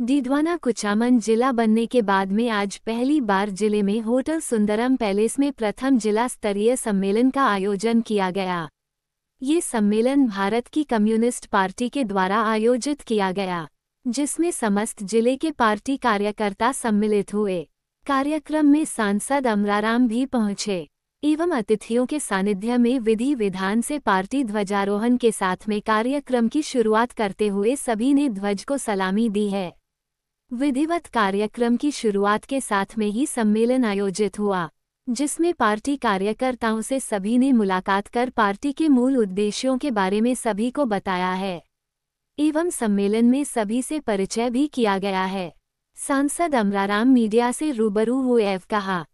डीडवाना कुचामन जिला बनने के बाद में आज पहली बार जिले में होटल सुंदरम पैलेस में प्रथम जिला स्तरीय सम्मेलन का आयोजन किया गया। ये सम्मेलन भारत की कम्युनिस्ट पार्टी के द्वारा आयोजित किया गया, जिसमें समस्त जिले के पार्टी कार्यकर्ता सम्मिलित हुए। कार्यक्रम में सांसद अमराराम भी पहुंचे एवं अतिथियों के सानिध्य में विधि विधान से पार्टी ध्वजारोहण के साथ में कार्यक्रम की शुरुआत करते हुए सभी ने ध्वज को सलामी दी है। विधिवत कार्यक्रम की शुरुआत के साथ में ही सम्मेलन आयोजित हुआ, जिसमें पार्टी कार्यकर्ताओं से सभी ने मुलाकात कर पार्टी के मूल उद्देश्यों के बारे में सभी को बताया है एवं सम्मेलन में सभी से परिचय भी किया गया है। सांसद अमराराम मीडिया से रूबरू हुए कहा,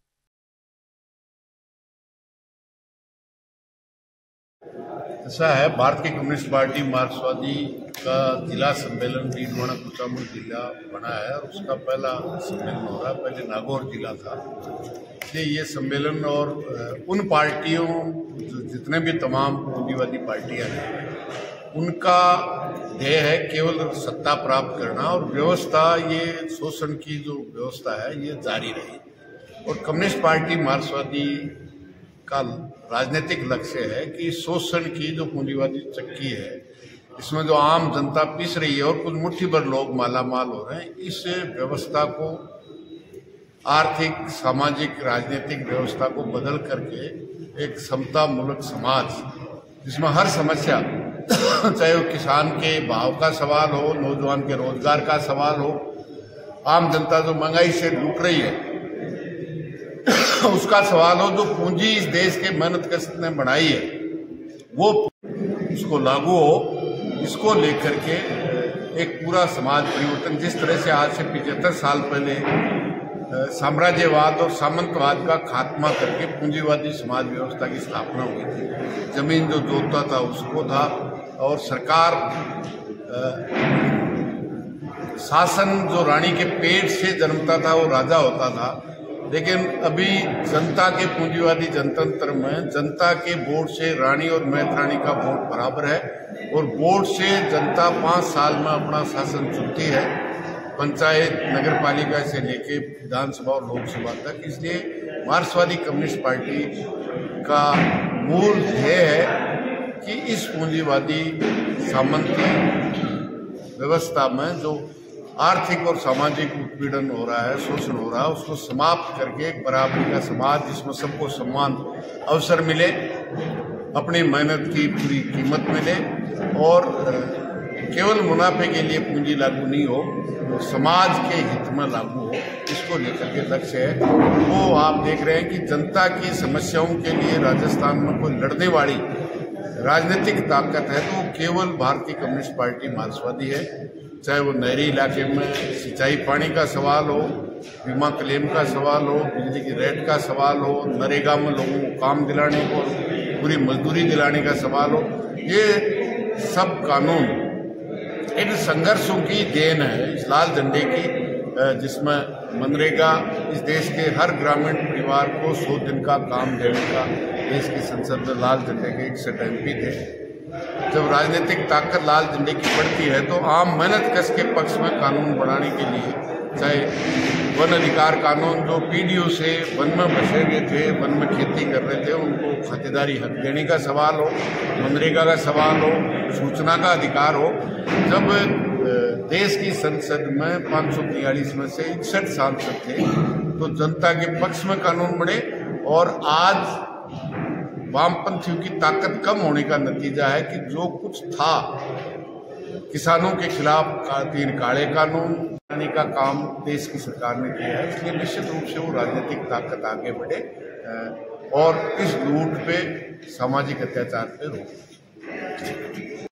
ऐसा है, भारत की कम्युनिस्ट पार्टी मार्क्सवादी का जिला सम्मेलन डीडवाना कुचामन जिला बना है और उसका पहला सम्मेलन हो रहा है। पहले नागौर जिला था, इसलिए ये सम्मेलन और उन पार्टियों जितने भी तमाम पूंजीवादी पार्टियां हैं उनका ध्येय है केवल सत्ता प्राप्त करना और व्यवस्था, ये शोषण की जो व्यवस्था है ये जारी रही। और कम्युनिस्ट पार्टी मार्क्सवादी का राजनीतिक लक्ष्य है कि शोषण की जो पूंजीवादी चक्की है, इसमें जो आम जनता पिस रही है और कुछ मुट्ठी भर लोग मालामाल हो रहे हैं, इस व्यवस्था को, आर्थिक, सामाजिक, राजनीतिक व्यवस्था को बदल करके एक समता मूलक समाज जिसमें हर समस्या, चाहे वो किसान के भाव का सवाल हो, नौजवान के रोजगार का सवाल हो, आम जनता जो महंगाई से लूट रही है उसका सवाल हो, जो पूंजी इस देश के मेहनत कष्ट ने बढ़ाई है वो उसको लागू हो, इसको लेकर के एक पूरा समाज परिवर्तन, जिस तरह से आज से 75 साल पहले साम्राज्यवाद और सामंतवाद का खात्मा करके पूंजीवादी समाज व्यवस्था की स्थापना हुई थी। जमीन जो जोतता था उसको था और सरकार शासन जो रानी के पेट से जन्मता था वो राजा होता था। लेकिन अभी जनता के पूंजीवादी जनतंत्र में जनता के वोट से रानी और मैतरानी का वोट बराबर है और वोट से जनता 5 साल में अपना शासन चुनती है, पंचायत, नगर पालिका से लेके विधानसभा और लोकसभा तक। इसलिए मार्क्सवादी कम्युनिस्ट पार्टी का मूल ध्येय है कि इस पूंजीवादी सामंती व्यवस्था में जो आर्थिक और सामाजिक उत्पीड़न हो रहा है, शोषण हो रहा है, उसको समाप्त करके एक बराबरी का समाज जिसमें सबको समान अवसर मिले, अपनी मेहनत की पूरी कीमत मिले और केवल मुनाफे के लिए पूंजी लागू नहीं हो, समाज के हित में लागू हो, इसको लेकर के लक्ष्य है। वो आप देख रहे हैं कि जनता की समस्याओं के लिए राजस्थान में कोई लड़ने वाली राजनीतिक ताकत है तो वो केवल भारतीय कम्युनिस्ट पार्टी मार्क्सवादी है। चाहे वो नहरी इलाके में सिंचाई पानी का सवाल हो, बीमा क्लेम का सवाल हो, बिजली की रेट का सवाल हो, नरेगा में लोगों को काम दिलाने को, पूरी मजदूरी दिलाने का सवाल हो, ये सब कानून इन संघर्षों की देन है, इस लाल झंडे की, जिसमें मनरेगा इस देश के हर ग्रामीण परिवार को 100 दिन का काम देने का देश की संसद में लाल झंडे के 61 MP थे। जब राजनीतिक ताकत लाल झंडे की बढ़ती है तो आम मेहनत कश के पक्ष में कानून बनाने के लिए, चाहे वन अधिकार कानून, जो पीढ़ियों से वन में बसे हुए थे, वन में खेती कर रहे थे, उनको खातेदारी हक देने का सवाल हो, मनरेगा का सवाल हो, सूचना का अधिकार हो। जब देश की संसद में 543 में से 61 सांसद थे तो जनता के पक्ष में कानून बने और आज वामपंथियों की ताकत कम होने का नतीजा है कि जो कुछ था किसानों के खिलाफ 3 काले कानून बनाने का काम देश की सरकार ने किया है। इसलिए निश्चित रूप से वो राजनीतिक ताकत आगे बढ़े और इस लूट पे, सामाजिक अत्याचार पे रोक।